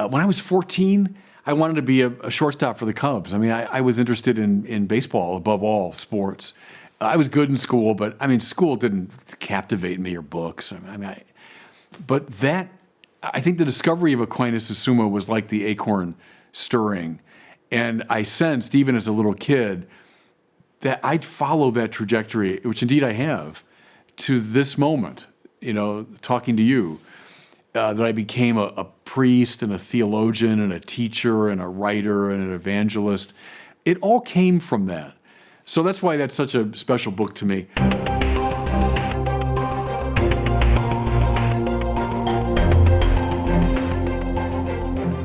When I was 14, I wanted to be a shortstop for the Cubs. I mean, I was interested in baseball above all sports. I was good in school, but I mean, school didn't captivate me or books. I think the discovery of Aquinas' Summa was like the acorn stirring. And I sensed, even as a little kid, that I'd follow that trajectory, which indeed I have, to this moment, talking to you, that I became a priest and a theologian and a teacher and a writer and an evangelist. It all came from that. So that's why that's such a special book to me.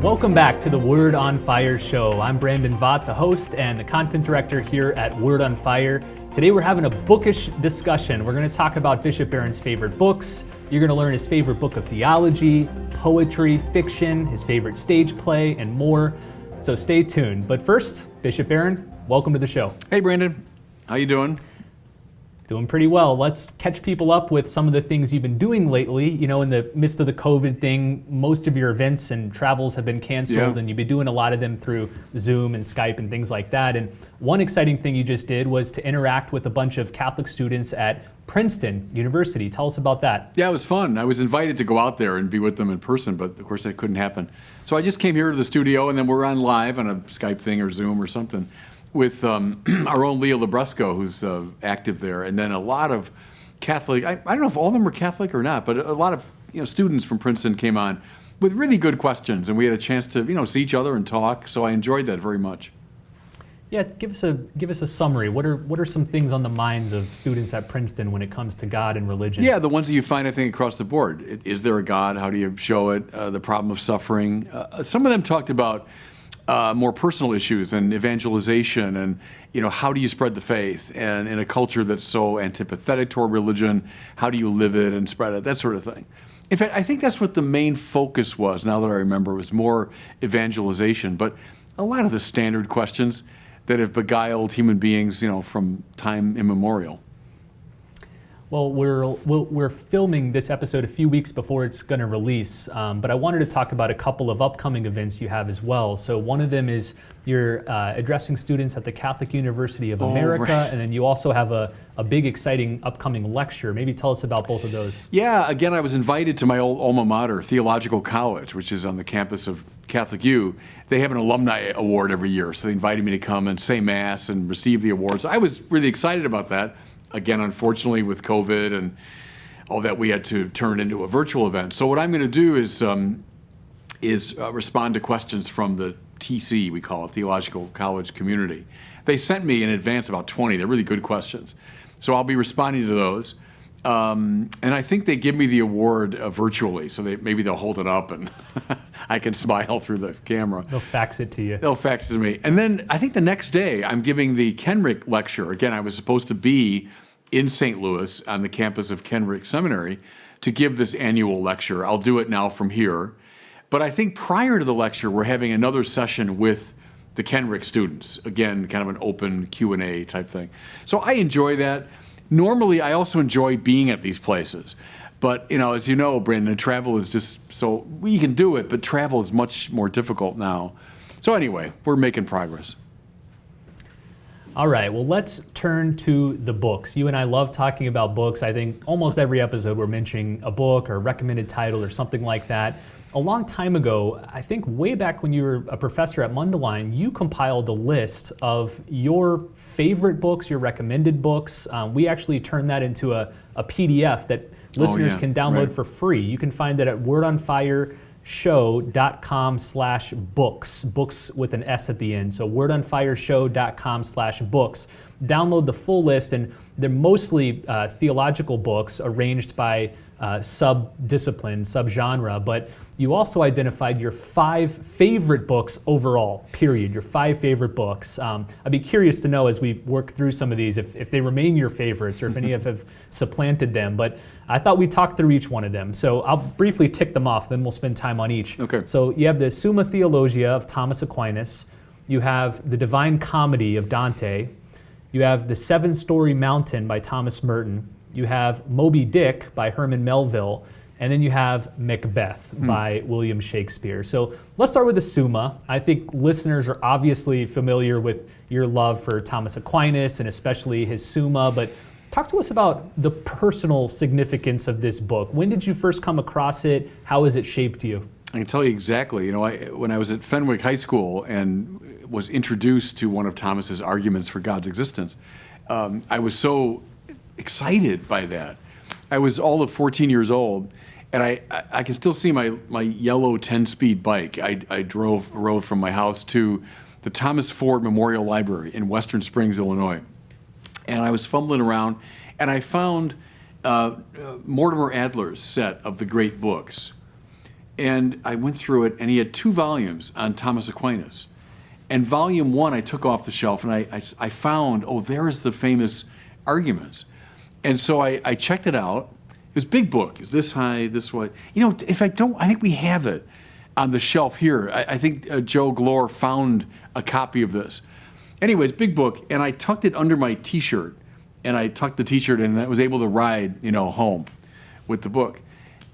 Welcome back to the Word on Fire show. I'm Brandon Vaught, the host and the content director here at Word on Fire. Today we're having a bookish discussion. We're going to talk about Bishop Barron's favorite books. You're going to learn his favorite book of theology, poetry, fiction, his favorite stage play, and more. So stay tuned. But first, Bishop Barron, welcome to the show. Hey, Brandon. How you doing? Doing pretty well. Let's catch people up with some of the things you've been doing lately. In the midst of the COVID thing, most of your events and travels have been canceled, and you've been doing a lot of them through Zoom and Skype and things like that. And one exciting thing you just did was to interact with a bunch of Catholic students at Princeton University. Tell us about that. Yeah, it was fun. I was invited to go out there and be with them in person, but of course that couldn't happen. So I just came here to the studio, and then we're on live on a Skype thing or Zoom or something with our own Leo Labresco, who's active there, and then a lot of Catholic, I don't know if all of them were Catholic or not, but a lot of students from Princeton came on with really good questions, and we had a chance to see each other and talk, so I enjoyed that very much. Yeah, give us a summary. What are some things on the minds of students at Princeton when it comes to God and religion? Yeah, the ones that you find, I think, across the board. Is there a God? How do you show it? The problem of suffering. Some of them talked about more personal issues and evangelization and, how do you spread the faith? And in a culture that's so antipathetic toward religion, how do you live it and spread it? That sort of thing. In fact, I think that's what the main focus was, now that I remember, was more evangelization. But a lot of the standard questions that have beguiled human beings, from time immemorial. Well, we're filming this episode a few weeks before it's going to release, but I wanted to talk about a couple of upcoming events you have as well. So one of them is you're addressing students at the Catholic University of America, right. And then you also have a big, exciting upcoming lecture. Maybe tell us about both of those. Yeah, again, I was invited to my old alma mater, Theological College, which is on the campus of Catholic U. They have an alumni award every year, so they invited me to come and say Mass and receive the awards. I was really excited about that. Again, unfortunately, with COVID and all that, we had to turn into a virtual event. So what I'm going to do is respond to questions from the TC, we call it, Theological College community. They sent me in advance about 20. They're really good questions. So I'll be responding to those. And I think they give me the award virtually, so maybe they'll hold it up and I can smile through the camera. They'll fax it to you. They'll fax it to me. And then I think the next day I'm giving the Kenrick lecture. Again, I was supposed to be in St. Louis on the campus of Kenrick Seminary to give this annual lecture. I'll do it now from here. But I think prior to the lecture, we're having another session with the Kenrick students. Again, kind of an open Q&A type thing. So I enjoy that. Normally, I also enjoy being at these places. But, as you know, Brandon, travel is just so, we can do it, but travel is much more difficult now. So anyway, we're making progress. All right, well, let's turn to the books. You and I love talking about books. I think almost every episode we're mentioning a book or a recommended title or something like that. A long time ago, I think way back when you were a professor at Mundelein, you compiled a list of your favorite books, your recommended books. We actually turned that into a PDF that listeners can download for free. You can find it at wordonfireshow.com/books, books with an S at the end. So wordonfireshow.com/books. Download the full list, and they're mostly theological books arranged by sub-discipline, subgenre, but you also identified your 5 favorite books overall, period, your 5 favorite books. I'd be curious to know as we work through some of these if they remain your favorites or if any have supplanted them, but I thought we'd talk through each one of them. So I'll briefly tick them off, then we'll spend time on each. Okay. So you have the Summa Theologia of Thomas Aquinas, you have the Divine Comedy of Dante, you have the 7-Story Mountain by Thomas Merton, you have Moby Dick by Herman Melville, and then you have Macbeth by William Shakespeare. So let's start with the Summa. I think listeners are obviously familiar with your love for Thomas Aquinas and especially his Summa, but talk to us about the personal significance of this book. When did you first come across it? How has it shaped you? I can tell you exactly. When I was at Fenwick High School and was introduced to one of Thomas's arguments for God's existence, I was so excited by that. I was all of 14 years old, and I can still see my yellow 10-speed bike. I rode from my house to the Thomas Ford Memorial Library in Western Springs, Illinois. And I was fumbling around, and I found Mortimer Adler's set of the great books. And I went through it, and he had 2 volumes on Thomas Aquinas. And volume 1 I took off the shelf, and I found, there is the famous arguments. And so I checked it out. It was a big book. It was this high, this wide. If I think we have it on the shelf here. I think Joe Glore found a copy of this. Anyways, big book, and I tucked it under my T-shirt. And I tucked the T-shirt in, and I was able to ride, home with the book.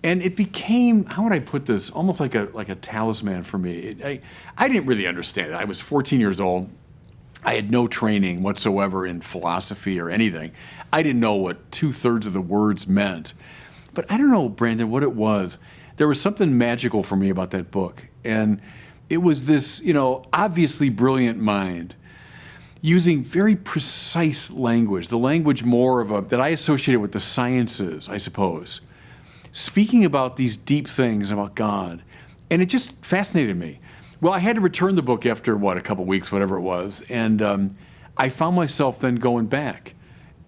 And it became, how would I put this, almost like a talisman for me. I didn't really understand it. I was 14 years old. I had no training whatsoever in philosophy or anything. I didn't know what 2/3 of the words meant. But I don't know, Brandon, what it was. There was something magical for me about that book. And it was this, obviously brilliant mind using very precise language, the language more of that I associated with the sciences, I suppose, speaking about these deep things about God. And it just fascinated me. Well, I had to return the book after, a couple weeks, whatever it was. And I found myself then going back.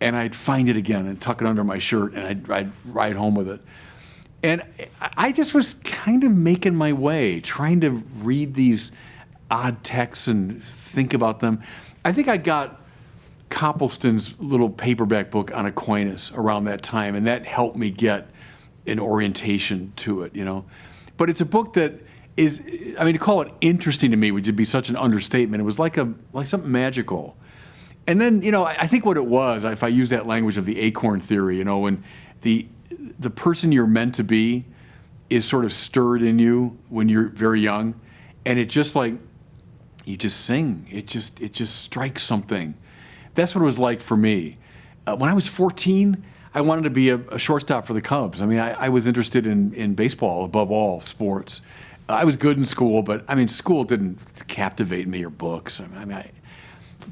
And I'd find it again and tuck it under my shirt, and I'd ride home with it. And I just was kind of making my way, trying to read these odd texts and think about them. I think I got Copleston's little paperback book on Aquinas around that time, and that helped me get an orientation to it, But it's a book that is, to call it interesting to me would be such an understatement. It was like something magical. And then, I think what it was, if I use that language of the acorn theory, when the person you're meant to be is sort of stirred in you when you're very young, and it just you just sing. It just strikes something. That's what it was like for me. When I was 14, I wanted to be a shortstop for the Cubs. I was interested in baseball above all sports. I was good in school, but school didn't captivate me or books.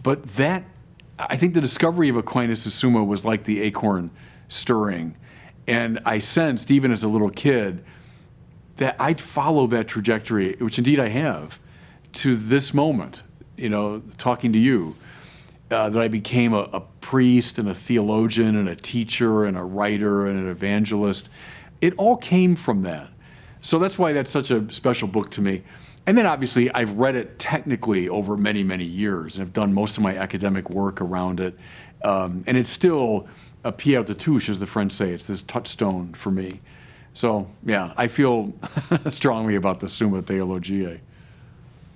But I think the discovery of Aquinas' Summa was like the acorn stirring. And I sensed, even as a little kid, that I'd follow that trajectory, which indeed I have, to this moment, talking to you. That I became a priest and a theologian and a teacher and a writer and an evangelist. It all came from that. So that's why that's such a special book to me. And then obviously I've read it technically over many, many years, and I've done most of my academic work around it. And it's still a pierre de touche, as the French say. It's this touchstone for me. So yeah, I feel strongly about the Summa Theologiae.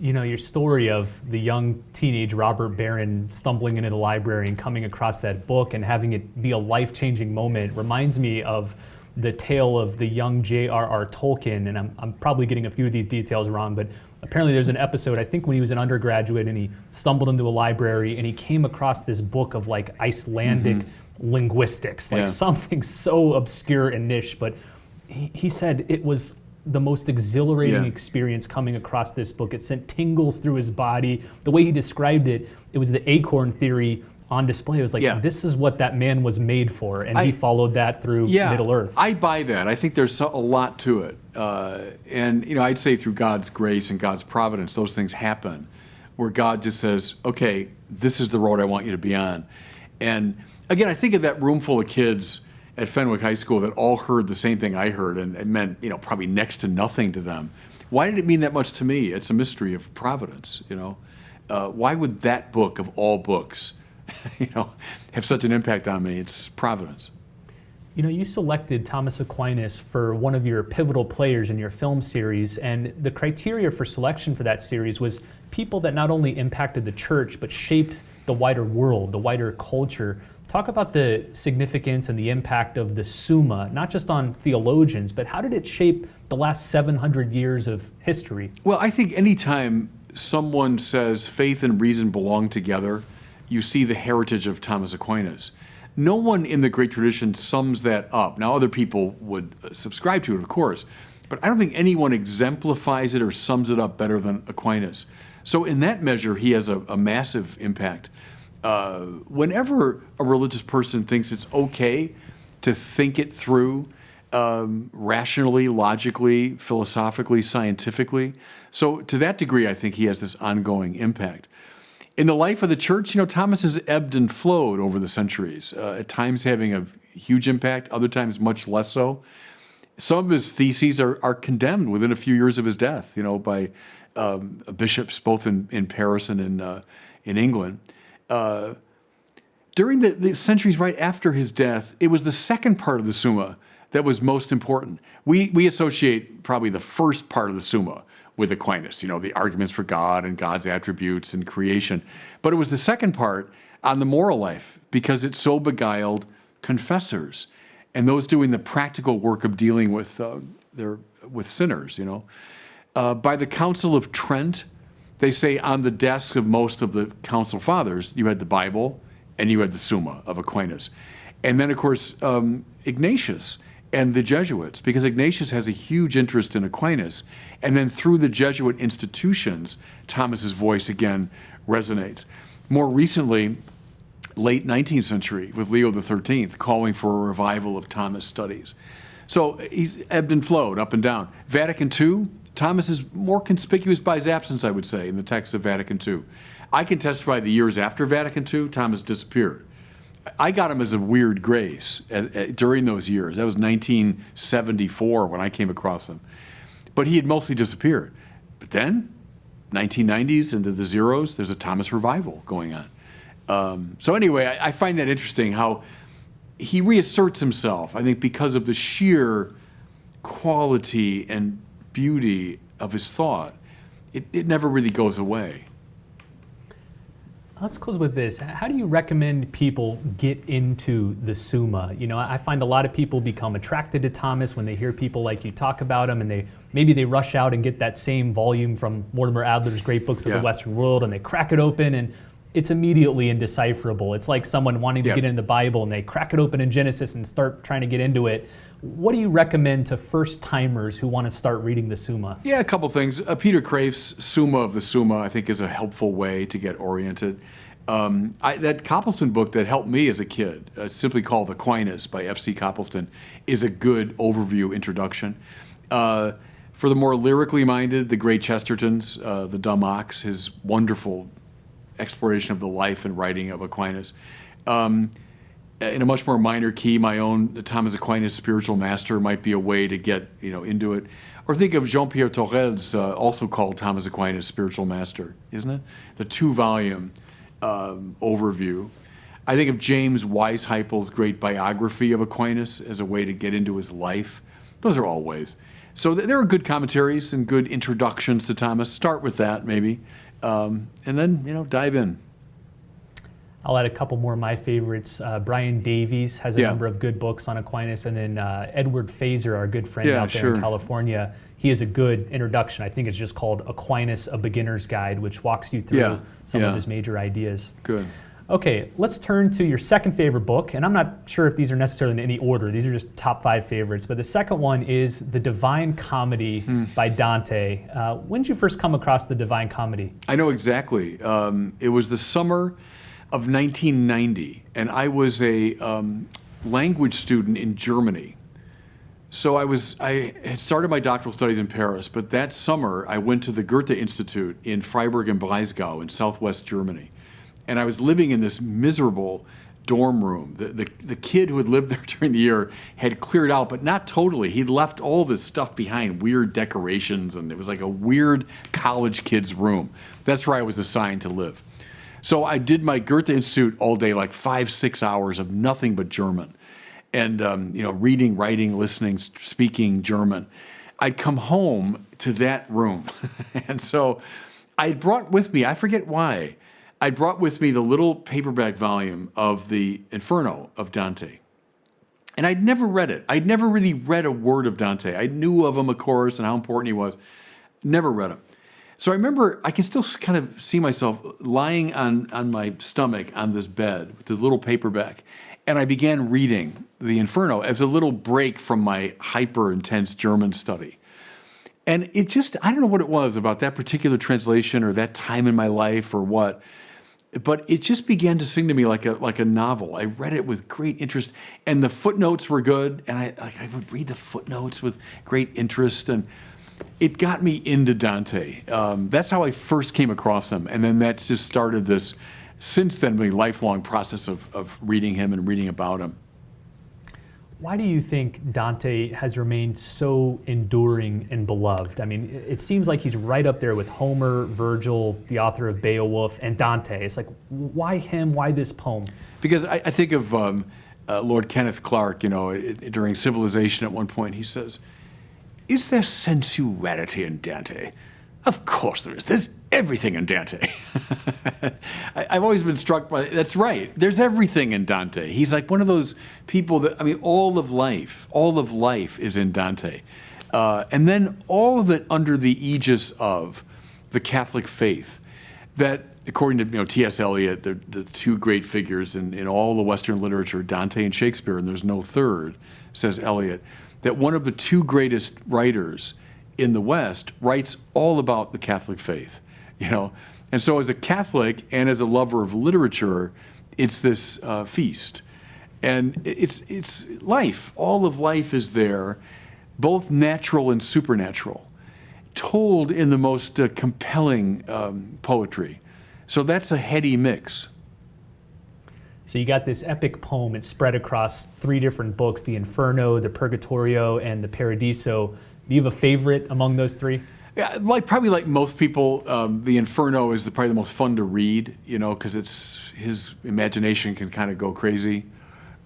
Your story of the young teenage Robert Barron stumbling into the library and coming across that book and having it be a life-changing moment reminds me of the tale of the young J.R.R. Tolkien. And I'm probably getting a few of these details wrong, but apparently there's an episode, I think when he was an undergraduate, and he stumbled into a library and he came across this book of Icelandic linguistics, something so obscure and niche. But he said it was the most exhilarating experience coming across this book. It sent tingles through his body. The way he described it, it was the acorn theory on display. It was this is what that man was made for, and he followed that through Middle Earth. I buy that. I think there's a lot to it. And I'd say through God's grace and God's providence, those things happen, where God just says, okay, this is the road I want you to be on. And again, I think of that room full of kids at Fenwick High School that all heard the same thing I heard, and it meant, probably next to nothing to them. Why did it mean that much to me? It's a mystery of providence, Why would that book of all books, have such an impact on me? It's providence. You selected Thomas Aquinas for one of your pivotal players in your film series, and the criteria for selection for that series was people that not only impacted the church, but shaped the wider world, the wider culture. Talk about the significance and the impact of the Summa, not just on theologians, but how did it shape the last 700 years of history? Well, I think anytime someone says faith and reason belong together, you see the heritage of Thomas Aquinas. No one in the great tradition sums that up. Now, other people would subscribe to it, of course, but I don't think anyone exemplifies it or sums it up better than Aquinas. So in that measure, he has a massive impact. Whenever a religious person thinks it's okay to think it through rationally, logically, philosophically, scientifically, so to that degree, I think he has this ongoing impact. In the life of the church, Thomas has ebbed and flowed over the centuries, at times having a huge impact, other times much less so. Some of his theses are condemned within a few years of his death, by bishops both in Paris and in England. During the centuries right after his death, it was the second part of the Summa that was most important. We associate probably the first part of the Summa with Aquinas, the arguments for God and God's attributes and creation. But it was the second part on the moral life because it so beguiled confessors and those doing the practical work of dealing with sinners. By the Council of Trent, they say on the desk of most of the Council Fathers, you had the Bible and you had the Summa of Aquinas. And then, of course, Ignatius and the Jesuits, because Ignatius has a huge interest in Aquinas. And then through the Jesuit institutions, Thomas's voice again resonates. More recently, late 19th century, with Leo XIII calling for a revival of Thomas studies. So he's ebbed and flowed up and down. Vatican II, Thomas is more conspicuous by his absence, I would say, in the text of Vatican II. I can testify the years after Vatican II, Thomas disappeared. I got him as a weird grace during those years. That was 1974 when I came across him. But he had mostly disappeared. But then, 1990s into the zeros, there's a Thomas revival going on. So anyway, I find that interesting how he reasserts himself, I think, because of the sheer quality and beauty of his thought. It never really goes away. Let's close with this. How do you recommend people get into the Summa? I find a lot of people become attracted to Thomas when they hear people like you talk about him, and maybe they rush out and get that same volume from Mortimer Adler's Great Books of the Western World, and they crack it open, and it's immediately indecipherable. It's like someone wanting to get into the Bible, and they crack it open in Genesis and start trying to get into it. What do you recommend to first-timers who want to start reading the Summa? Yeah, a couple things. Peter Kreeft's Summa of the Summa, I think, is a helpful way to get oriented. That Copleston book that helped me as a kid, simply called Aquinas by F.C. Copleston, is a good overview introduction. For the more lyrically minded, the great Chestertons, the Dumb Ox, his wonderful exploration of the life and writing of Aquinas. In a much more minor key, my own Thomas Aquinas Spiritual Master might be a way to get into it. Or think of Jean-Pierre Torel's, also called Thomas Aquinas Spiritual Master, isn't it? The 2-volume overview. I think of James Weisheipel's great biography of Aquinas as a way to get into his life. Those are all ways. So there are good commentaries and good introductions to Thomas. Start with that, maybe, and then dive in. I'll add a couple more of my favorites. Brian Davies has a number of good books on Aquinas, and then Edward Fazer, our good friend out there in California, he has a good introduction. I think it's just called Aquinas, A Beginner's Guide, which walks you through some of his major ideas. Good. Okay, let's turn to your second favorite book, and I'm not sure if these are necessarily in any order. These are just the top 5 favorites, but the second one is The Divine Comedy by Dante. When did you first come across The Divine Comedy? I know exactly. It was the summer of 1990, and I was a language student in Germany. So I had started my doctoral studies in Paris, but that summer I went to the Goethe Institute in Freiburg and Breisgau in southwest Germany. And I was living in this miserable dorm room. The kid who had lived there during the year had cleared out, but not totally. He'd left all this stuff behind, weird decorations, and it was like a weird college kid's room. That's where I was assigned to live. So I did my Goethe Institute all day, like 5-6 hours of nothing but German. And reading, writing, listening, speaking German. I'd come home to that room. And so I brought with me, I forget why, I brought with me the little paperback volume of the Inferno of Dante. And I'd never read it. I'd never really read a word of Dante. I knew of him, of course, and how important he was. Never read him. So I remember, I can still kind of see myself lying on my stomach on this bed with the little paperback. And I began reading the Inferno as a little break from my hyper-intense German study. And it just, I don't know what it was about that particular translation or that time in my life or what, but it just began to sing to me like a novel. I read it with great interest, and the footnotes were good, and I would read the footnotes with great interest, and it got me into Dante. That's how I first came across him, and then that's just started this, since then, my lifelong process of reading him and reading about him. Why do you think Dante has remained so enduring and beloved? I mean, it seems like he's right up there with Homer, Virgil, the author of Beowulf, and Dante. It's like, why him? Why this poem? Because I think of Lord Kenneth Clark, during Civilization at one point, he says, "Is there sensuality in Dante? Of course there is. There's everything in Dante." I've always been struck by, that's right, there's everything in Dante. He's like one of those people that, all of life is in Dante. And then all of it under the aegis of the Catholic faith that, according to T.S. Eliot, the two great figures in all the Western literature, Dante and Shakespeare, and there's no third, says Eliot, that one of the two greatest writers in the West writes all about the Catholic faith, And so as a Catholic and as a lover of literature, it's this feast. And it's life. All of life is there, both natural and supernatural, told in the most compelling poetry. So that's a heady mix. So you got this epic poem. It's spread across 3 different books, the Inferno, the Purgatorio, and the Paradiso. Do you have a favorite among those 3? Yeah, probably like most people, the Inferno is probably the most fun to read, because his imagination can kind of go crazy.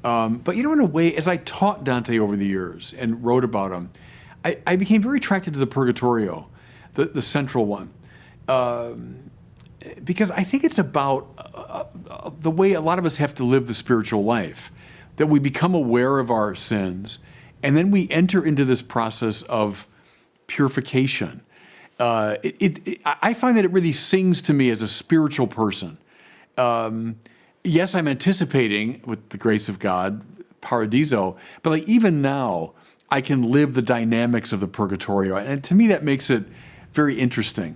But in a way, as I taught Dante over the years and wrote about him, I became very attracted to the Purgatorio, the central one, because I think it's about the way a lot of us have to live the spiritual life, that we become aware of our sins, and then we enter into this process of purification. I find that it really sings to me as a spiritual person. Yes, I'm anticipating, with the grace of God, Paradiso, but even now, I can live the dynamics of the Purgatorio, and to me that makes it very interesting.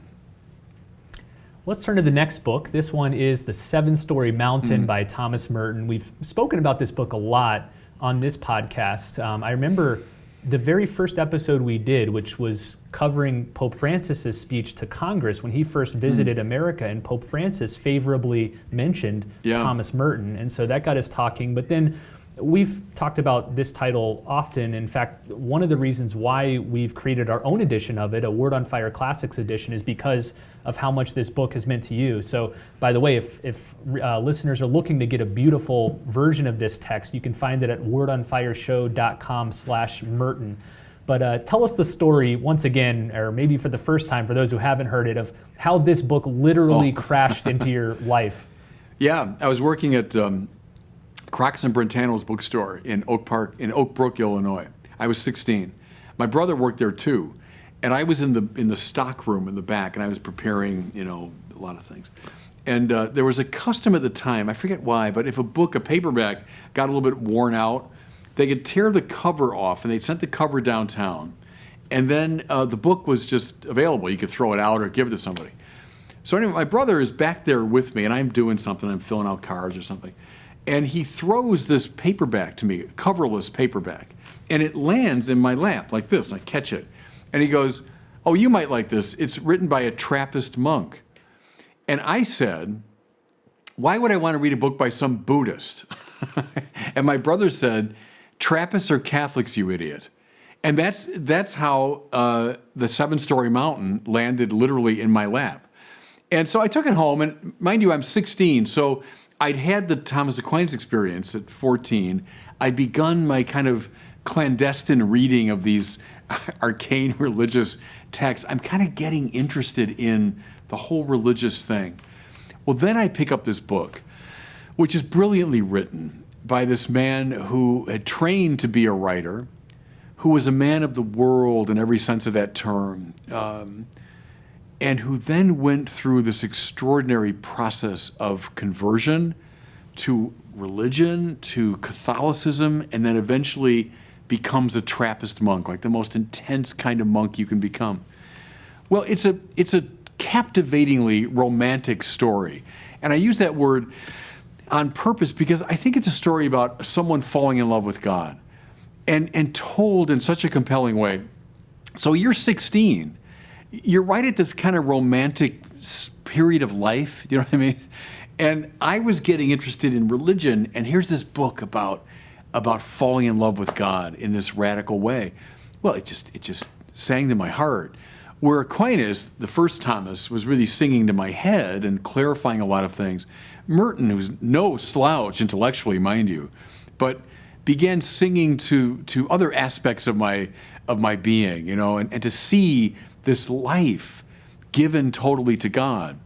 Let's turn to the next book. This one is The 7-Story Mountain by Thomas Merton. We've spoken about this book a lot on this podcast. I remember the very first episode we did, which was covering Pope Francis's speech to Congress when he first visited America, and Pope Francis favorably mentioned Thomas Merton, and so that got us talking. But then we've talked about this title often. In fact, one of the reasons why we've created our own edition of it, a Word on Fire Classics edition, is because of how much this book has meant to you. So, by the way, if listeners are looking to get a beautiful version of this text, you can find it at wordonfireshow.com/Merton. But tell us the story once again, or maybe for the first time, for those who haven't heard it, of how this book literally crashed into your life. Yeah, I was working at Crocus and Brentano's bookstore in Oak Brook, Illinois. I was 16. My brother worked there too, and I was in the stock room in the back, and I was preparing, a lot of things. And there was a custom at the time, I forget why, but if a paperback, got a little bit worn out, they could tear the cover off, and they'd sent the cover downtown, and then the book was just available. You could throw it out or give it to somebody. So anyway, my brother is back there with me, and I'm doing something. I'm filling out cards or something. And he throws this paperback to me, a coverless paperback, and it lands in my lap like this. I catch it. And he goes, "Oh, you might like this. It's written by a Trappist monk." And I said, "Why would I want to read a book by some Buddhist?" And my brother said, "Trappists are Catholics, you idiot." And that's how the 7-Story Mountain landed literally in my lap. And so I took it home, and mind you, I'm 16, so I'd had the Thomas Aquinas experience at 14. I'd begun my kind of clandestine reading of these arcane religious texts. I'm kind of getting interested in the whole religious thing. Well, then I pick up this book, which is brilliantly written by this man who had trained to be a writer, who was a man of the world in every sense of that term, and who then went through this extraordinary process of conversion to religion, to Catholicism, and then eventually becomes a Trappist monk, like the most intense kind of monk you can become. Well, it's a captivatingly romantic story. And I use that word on purpose because I think it's a story about someone falling in love with God and told in such a compelling way. So you're 16. You're right at this kind of romantic period of life, you know what I mean? And I was getting interested in religion, and here's this book about falling in love with God in this radical way. Well, it just sang to my heart. Where Aquinas, the first Thomas, was really singing to my head and clarifying a lot of things. Merton, who's no slouch intellectually, mind you, but began singing to other aspects of my being, you know, and to see this life given totally to God.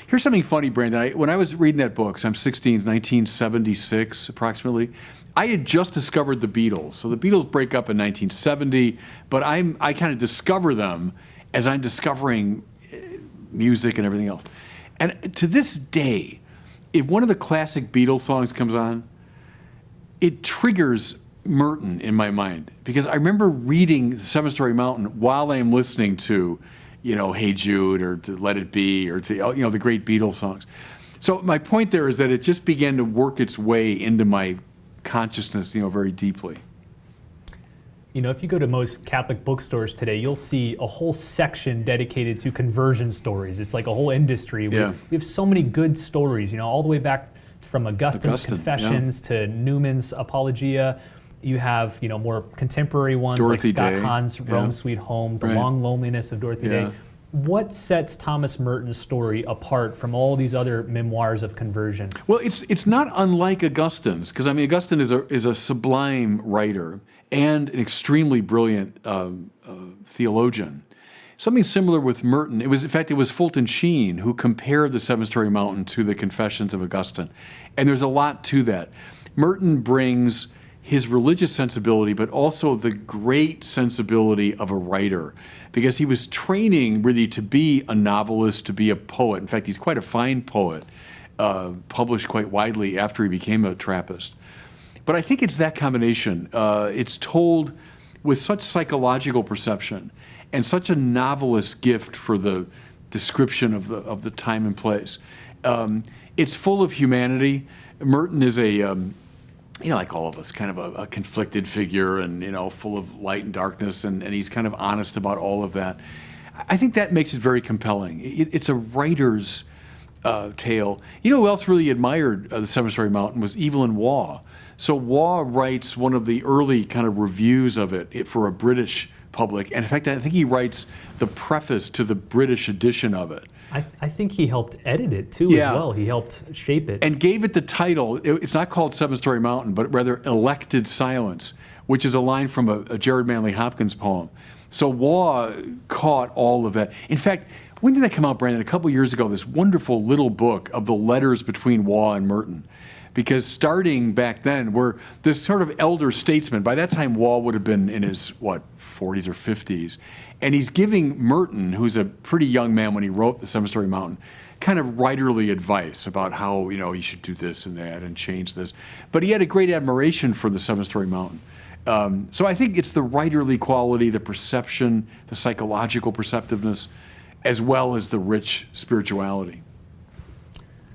Here's something funny, Brandon. When I was reading that book, so I'm 16, 1976 approximately, I had just discovered the Beatles. So the Beatles break up in 1970, but I kind of discover them as I'm discovering music and everything else. And to this day, if one of the classic Beatles songs comes on, it triggers Merton in my mind, because I remember reading SevenStory Mountain while I am listening to, you know, Hey Jude or to Let It Be or to, you know, the great Beatles songs. So my point there is that it just began to work its way into my consciousness, you know, very deeply. You know, if you go to most Catholic bookstores today, you'll see a whole section dedicated to conversion stories. It's like a whole industry. Yeah. We have so many good stories, you know, all the way back from Augustine's Confessions to Newman's Apologia. You have, you know, more contemporary ones Dorothy like Scott Day. Hahn's Rome Sweet Home, The Right. Long Loneliness of Dorothy Day. What sets Thomas Merton's story apart from all these other memoirs of conversion? Well, it's not unlike Augustine's, because I mean Augustine is a sublime writer and an extremely brilliant theologian. Something similar with Merton. In fact, it was Fulton Sheen who compared the SevenStory Mountain to the Confessions of Augustine, and there's a lot to that. Merton brings his religious sensibility, but also the great sensibility of a writer, because he was training really to be a novelist, to be a poet. In fact, he's quite a fine poet, published quite widely after he became a Trappist. But I think it's that combination. It's told with such psychological perception and such a novelist gift for the description of the time and place. It's full of humanity. Merton is you know, like all of us, kind of a conflicted figure and, you know, full of light and darkness, and he's kind of honest about all of that. I think that makes it very compelling. It's a writer's tale. You know who else really admired the SevenStory Mountain was Evelyn Waugh. So Waugh writes one of the early kind of reviews of it for a British public, and in fact, I think he writes the preface to the British edition of it. I think he helped edit it too as well. He helped shape it. And gave it the title, it's not called SevenStory Mountain, but rather Elected Silence, which is a line from a Jared Manley Hopkins poem. So Waugh caught all of that. In fact, when did that come out, Brandon? A couple years ago, this wonderful little book of the letters between Waugh and Merton. Because starting back then, we're this sort of elder statesman. By that time, Waugh would have been in his, 40s or 50s. And he's giving Merton, who's a pretty young man when he wrote the SevenStory Mountain, kind of writerly advice about how, you know, he should do this and that and change this. But he had a great admiration for the SevenStory Mountain. So I think it's the writerly quality, the perception, the psychological perceptiveness, as well as the rich spirituality.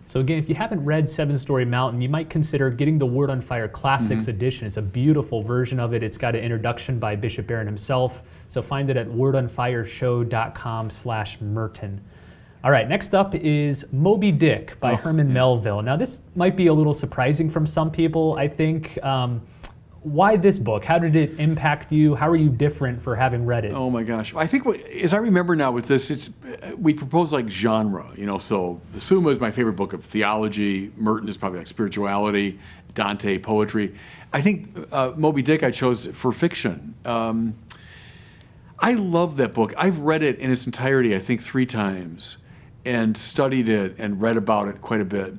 So again, if you haven't read SevenStory Mountain, you might consider getting the Word on Fire Classics edition. It's a beautiful version of it. It's got an introduction by Bishop Barron himself. So find it at wordonfireshow.com/Merton. All right, next up is Moby Dick by Herman Melville. Now this might be a little surprising from some people, I think. Why this book? How did it impact you? How are you different for having read it? Oh my gosh. I think, as I remember now with this, we propose like genre, you know, so Summa is my favorite book of theology, Merton is probably like spirituality, Dante, poetry. I think Moby Dick I chose for fiction. I love that book. I've read it in its entirety, I think 3 times. and studied it and read about it quite a bit.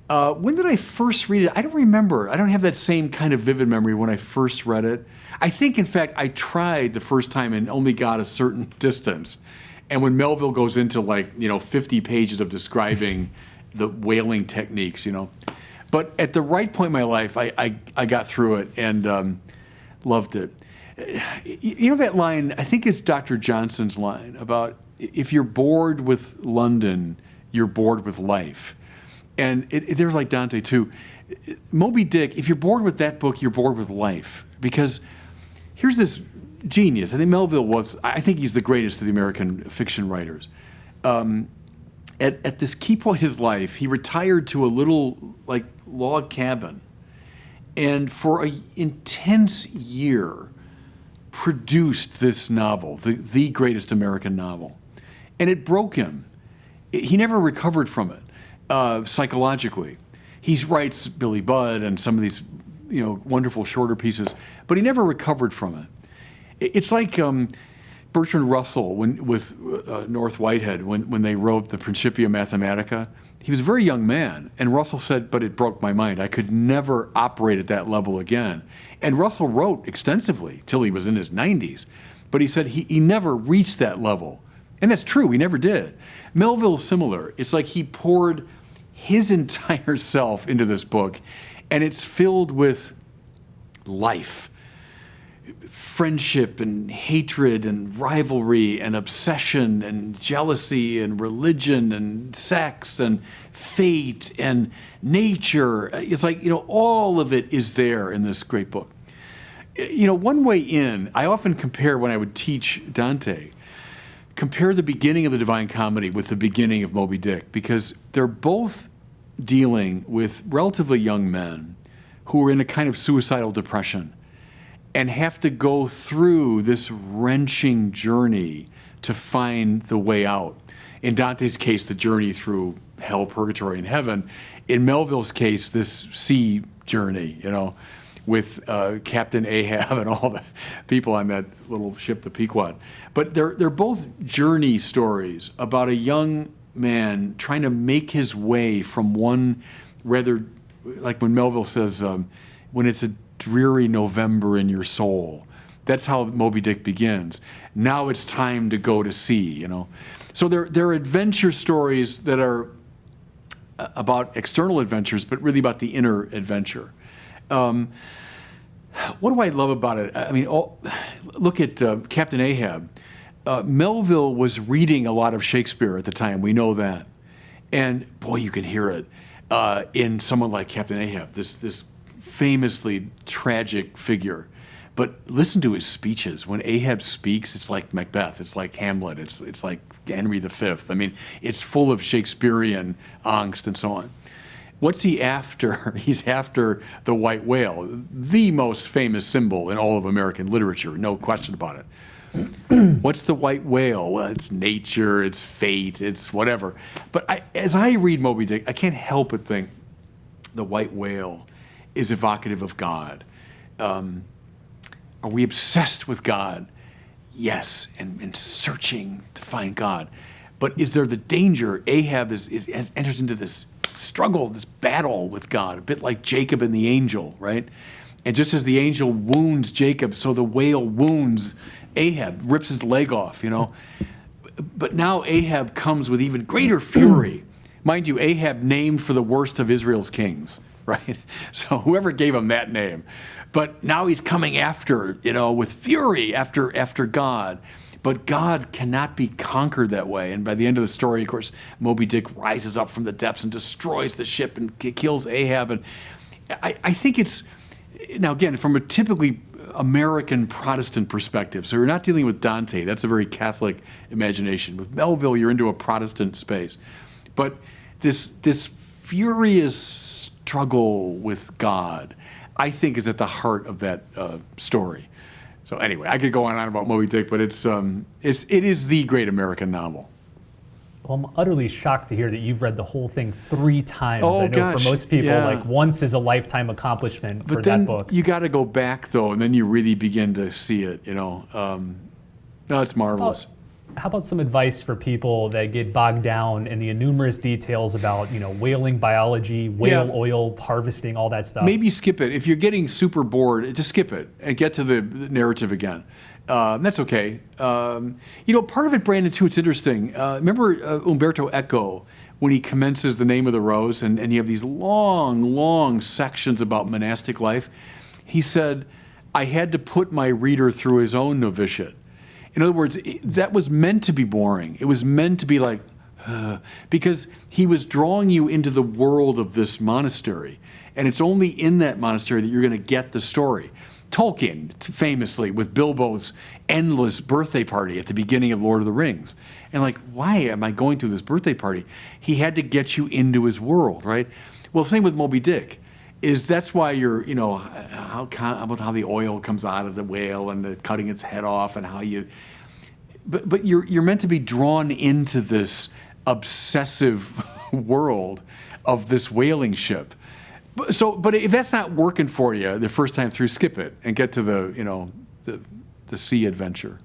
When did I first read it? I don't remember. I don't have that same kind of vivid memory when I first read it. I think, in fact, I tried the first time and only got a certain distance. And when Melville goes into 50 pages of describing the whaling techniques, But at the right point in my life, I got through it and loved it. You know that line, I think it's Dr. Johnson's line about if you're bored with London, you're bored with life. And there's like Dante too. Moby Dick, if you're bored with that book, you're bored with life. Because here's this genius. I think Melville I think he's the greatest of the American fiction writers. At this key point in his life, he retired to a little log cabin. And for an intense year, produced this novel, the greatest American novel. And it broke him. He never recovered from it. Psychologically. He writes Billy Budd and some of these, wonderful shorter pieces, but he never recovered from it. It's like Bertrand Russell with North Whitehead when they wrote the Principia Mathematica. He was a very young man, and Russell said, but it broke my mind. I could never operate at that level again. And Russell wrote extensively till he was in his 90s, but he said he never reached that level. And that's true, he never did. Melville's similar. It's like he poured his entire self into this book, and it's filled with life, friendship and hatred and rivalry and obsession and jealousy and religion and sex and fate and nature. It's like, all of it is there in this great book. One way in, I often compare when I would teach Dante, compare the beginning of the Divine Comedy with the beginning of Moby Dick, because they're both dealing with relatively young men who are in a kind of suicidal depression and have to go through this wrenching journey to find the way out. In Dante's case, the journey through hell, purgatory, and heaven. In Melville's case, this sea journey, with Captain Ahab and all the people on that little ship, the Pequod. But they're both journey stories about a young man trying to make his way from one rather, like when Melville says, when it's a dreary November in your soul. That's how Moby Dick begins. Now it's time to go to sea, So they're adventure stories that are about external adventures, but really about the inner adventure. What do I love about it? I mean, look at Captain Ahab. Melville was reading a lot of Shakespeare at the time. We know that. And boy, you can hear it in someone like Captain Ahab, this famously tragic figure. But listen to his speeches. When Ahab speaks, it's like Macbeth. It's like Hamlet. It's like Henry V. I mean, it's full of Shakespearean angst and so on. What's he after? He's after the white whale, the most famous symbol in all of American literature, no question about it. What's the white whale? Well, it's nature, it's fate, it's whatever. But as I read Moby Dick, I can't help but think the white whale is evocative of God. Are we obsessed with God? Yes, and searching to find God. But is there the danger? Ahab enters into this struggle, this battle with God, a bit like Jacob and the angel, right? And just as the angel wounds Jacob, so the whale wounds Ahab, rips his leg off, But now Ahab comes with even greater fury. Mind you, Ahab named for the worst of Israel's kings, right? So whoever gave him that name. But now he's coming after, with fury after God. But God cannot be conquered that way. And by the end of the story, of course, Moby Dick rises up from the depths and destroys the ship and kills Ahab. And I think it's, now again, from a typically American Protestant perspective. So you're not dealing with Dante. That's a very Catholic imagination. With Melville, you're into a Protestant space. But this furious struggle with God, I think, is at the heart of that story. So anyway, I could go on and on about Moby Dick, but it is the great American novel. Well, I'm utterly shocked to hear that you've read the whole thing 3 times. Oh, I know gosh, for most people, yeah. Once is a lifetime accomplishment but for then that book. You got to go back, though, and then you really begin to see it, No, it's marvelous. how about some advice for people that get bogged down in the numerous details about, whaling biology, whale oil harvesting, all that stuff? Maybe skip it. If you're getting super bored, just skip it and get to the narrative again. That's okay. Part of it, Brandon, too, it's interesting. Remember Umberto Eco, when he commences The Name of the Rose, and you have these long, long sections about monastic life? He said, I had to put my reader through his own novitiate. In other words, that was meant to be boring. It was meant to be like, because he was drawing you into the world of this monastery. And it's only in that monastery that you're going to get the story. Tolkien, famously, with Bilbo's endless birthday party at the beginning of Lord of the Rings. And like, why am I going through this birthday party? He had to get you into his world, right? Well, same with Moby Dick. That's why you're, about how the oil comes out of the whale and the cutting its head off and how you, but you're meant to be drawn into this obsessive world of this whaling ship. But if that's not working for you the first time through, skip it and get to the sea adventure.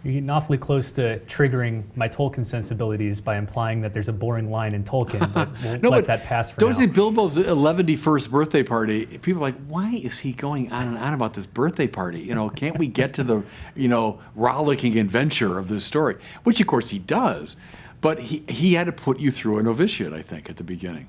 You're getting awfully close to triggering my Tolkien sensibilities by implying that there's a boring line in Tolkien, but we'll let that pass for now. Don't say Bilbo's 11st birthday party. People are like, why is he going on and on about this birthday party? Can't we get to the, rollicking adventure of this story? Which, of course, he does. But he had to put you through a novitiate, I think, at the beginning.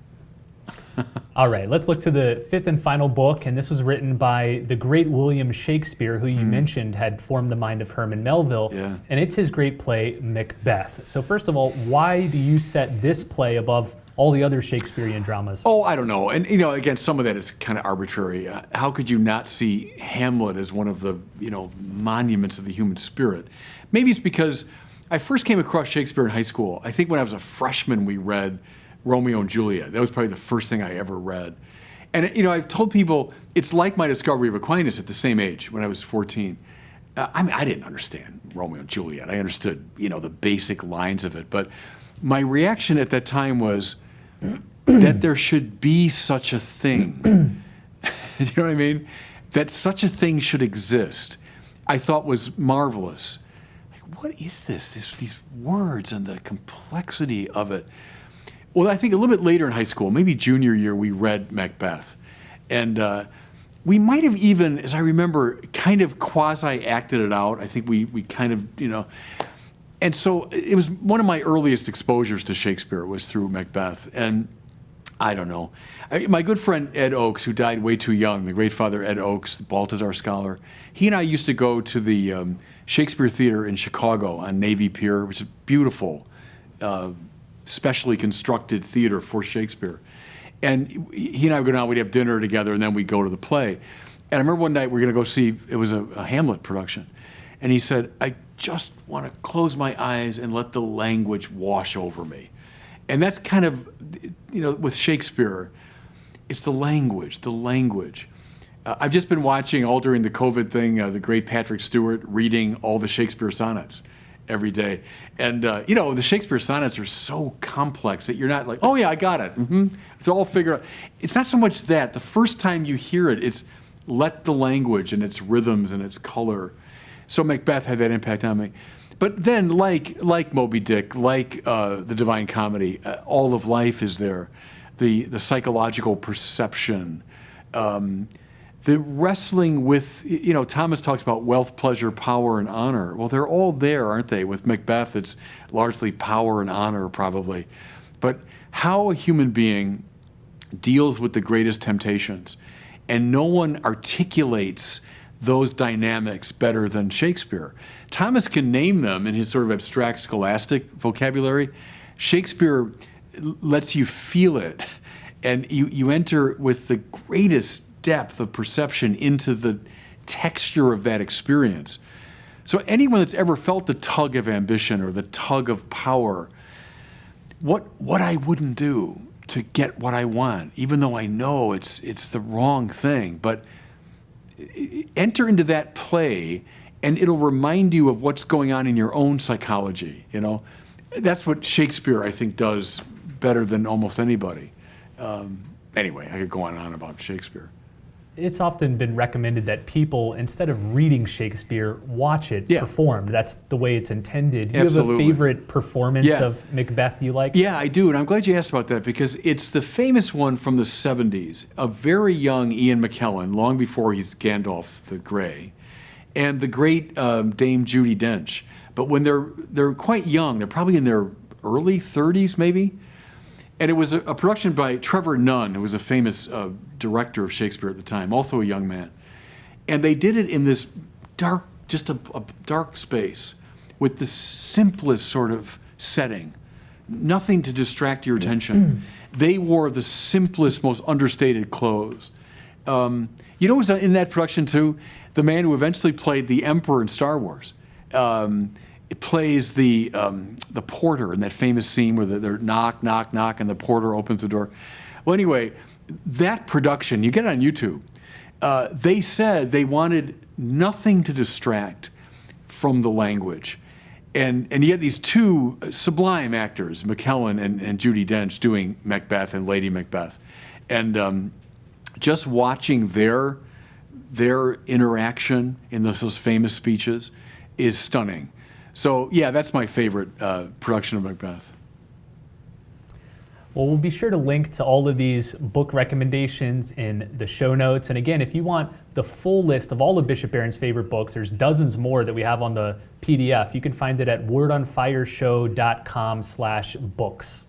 All right, let's look to the fifth and final book, and this was written by the great William Shakespeare, who you mentioned had formed the mind of Herman Melville, and it's his great play, Macbeth. So first of all, why do you set this play above all the other Shakespearean dramas? Oh, I don't know. And, again, some of that is kind of arbitrary. How could you not see Hamlet as one of the, monuments of the human spirit? Maybe it's because I first came across Shakespeare in high school. I think when I was a freshman, we read Romeo and Juliet. That was probably the first thing I ever read. And, I've told people it's like my discovery of Aquinas at the same age when I was 14. I didn't understand Romeo and Juliet. I understood, the basic lines of it. But my reaction at that time was that there should be such a thing. You know what I mean? That such a thing should exist, I thought was marvelous. Like, what is this? These words and the complexity of it. Well, I think a little bit later in high school, maybe junior year, we read Macbeth. And we might have even, as I remember, kind of quasi-acted it out. I think we kind of, And so it was one of my earliest exposures to Shakespeare was through Macbeth. And I don't know. My good friend Ed Oakes, who died way too young, the great father Ed Oakes, the Balthazar scholar, he and I used to go to the Shakespeare Theater in Chicago on Navy Pier, which is beautiful, specially constructed theater for Shakespeare. And he and I would go down, we'd have dinner together, and then we'd go to the play. And I remember one night we were going to go see, it was a Hamlet production. And he said, I just want to close my eyes and let the language wash over me. And that's kind of, with Shakespeare, it's the language. I've just been watching, all during the COVID thing, the great Patrick Stewart reading all the Shakespeare sonnets every day. And, the Shakespeare sonnets are so complex that you're not like, oh yeah, I got it. It's all figured out. It's not so much that. The first time you hear it, it's let the language and its rhythms and its color. So Macbeth had that impact on me. But then, like Moby Dick, like the Divine Comedy, all of life is there. The psychological perception, the wrestling with, Thomas talks about wealth, pleasure, power, and honor. Well, they're all there, aren't they? With Macbeth, it's largely power and honor, probably. But how a human being deals with the greatest temptations, and no one articulates those dynamics better than Shakespeare. Thomas can name them in his sort of abstract scholastic vocabulary. Shakespeare lets you feel it, and you enter with the greatest depth of perception into the texture of that experience. So anyone that's ever felt the tug of ambition or the tug of power, what I wouldn't do to get what I want, even though I know it's the wrong thing, but enter into that play and it'll remind you of what's going on in your own psychology, That's what Shakespeare, I think, does better than almost anybody. Anyway, I could go on and on about Shakespeare. it's often been recommended that people, instead of reading Shakespeare, watch it Yeah. performed. That's the way it's intended. Do you Absolutely. have a favorite performance Yeah. of Macbeth you like? Yeah, I do, and I'm glad you asked about that because it's the famous one from the 70s, a very young Ian McKellen, long before he's Gandalf the Grey, and the great Dame Judi Dench. But when they're quite young, they're probably in their early 30s maybe, and it was a production by Trevor Nunn, who was a famous director of Shakespeare at the time, also a young man. And they did it in this dark, just a dark space with the simplest sort of setting, nothing to distract your attention. They wore the simplest, most understated clothes. You know who was in that production too? The man who eventually played the Emperor in Star Wars. It plays the porter in that famous scene where they're knock, knock, knock, and the porter opens the door. Well, anyway, that production, you get it on YouTube, they said they wanted nothing to distract from the language. And you had these two sublime actors, McKellen and Judi Dench, doing Macbeth and Lady Macbeth. And just watching their interaction in those famous speeches is stunning. So yeah, that's my favorite production of Macbeth. Well, we'll be sure to link to all of these book recommendations in the show notes. And again, if you want the full list of all of Bishop Barron's favorite books, there's dozens more that we have on the PDF. You can find it at wordonfireshow.com/books.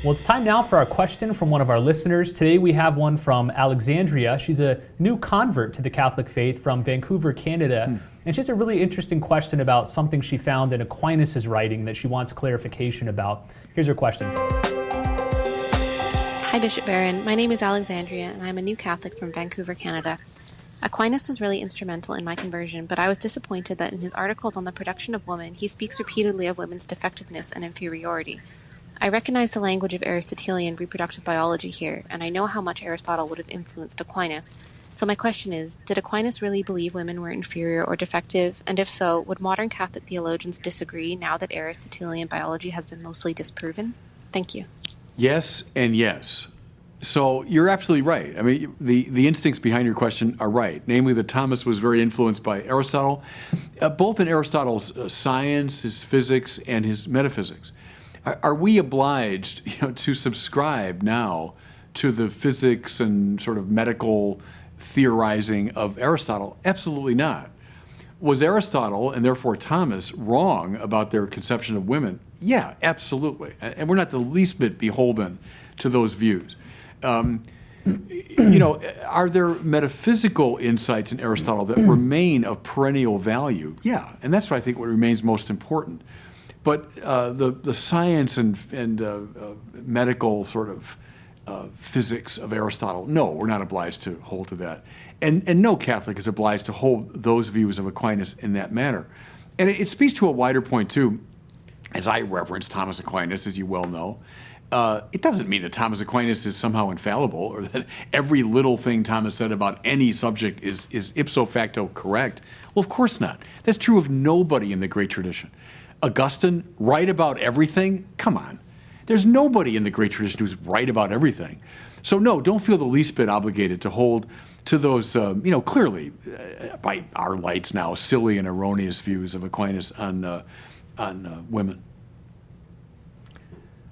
Well, it's time now for our question from one of our listeners. Today we have one from Alexandria. She's a new convert to the Catholic faith from Vancouver, Canada. And she has a really interesting question about something she found in Aquinas' writing that she wants clarification about. Here's her question. Hi, Bishop Barron. My name is Alexandria, and I'm a new Catholic from Vancouver, Canada. Aquinas was really instrumental in my conversion, but I was disappointed that in his articles on the production of woman, he speaks repeatedly of women's defectiveness and inferiority. I recognize the language of Aristotelian reproductive biology here, and I know how much Aristotle would have influenced Aquinas. So my question is, did Aquinas really believe women were inferior or defective? And if so, would modern Catholic theologians disagree now that Aristotelian biology has been mostly disproven? Thank you. Yes and yes. So you're absolutely right. I mean, the instincts behind your question are right. Namely that Thomas was very influenced by Aristotle, both in Aristotle's science, his physics, and his metaphysics. Are we obliged, to subscribe now to the physics and sort of medical theorizing of Aristotle? Absolutely not. Was Aristotle, and therefore Thomas, wrong about their conception of women? Yeah, absolutely. And we're not the least bit beholden to those views. Are there metaphysical insights in Aristotle that remain of perennial value? Yeah, and that's what I think what remains most important. But the science and medical sort of physics of Aristotle, no, we're not obliged to hold to that. And no Catholic is obliged to hold those views of Aquinas in that manner. And it speaks to a wider point, too. As I reverence Thomas Aquinas, as you well know, it doesn't mean that Thomas Aquinas is somehow infallible or that every little thing Thomas said about any subject is ipso facto correct. Well, of course not. That's true of nobody in the great tradition. Augustine, right about everything? Come on. There's nobody in the great tradition who's right about everything. So no, don't feel the least bit obligated to hold to those, clearly, by our lights now, silly and erroneous views of Aquinas on women.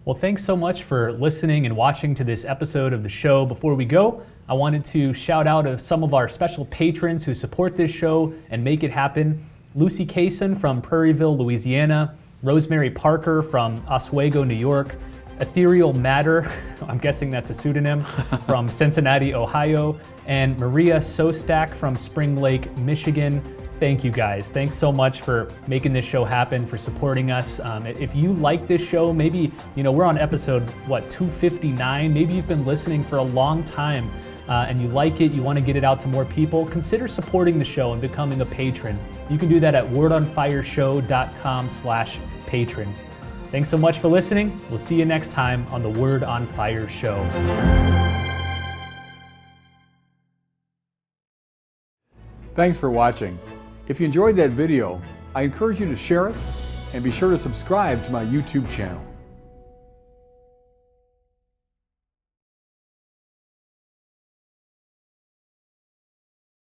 Well, thanks so much for listening and watching to this episode of the show. Before we go, I wanted to shout out some of our special patrons who support this show and make it happen. Lucy Kaysen from Prairieville, Louisiana, Rosemary Parker from Oswego, New York, Ethereal Matter, I'm guessing that's a pseudonym, from Cincinnati, Ohio, and Maria Sostak from Spring Lake, Michigan. Thank you guys. Thanks so much for making this show happen, for supporting us. If you like this show, maybe, we're on episode, 259. Maybe you've been listening for a long time and you like it, you want to get it out to more people, consider supporting the show and becoming a patron. You can do that at wordonfireshow.com/patron. Thanks so much for listening. We'll see you next time on the Word on Fire Show. Thanks for watching. If you enjoyed that video, I encourage you to share it and be sure to subscribe to my YouTube channel.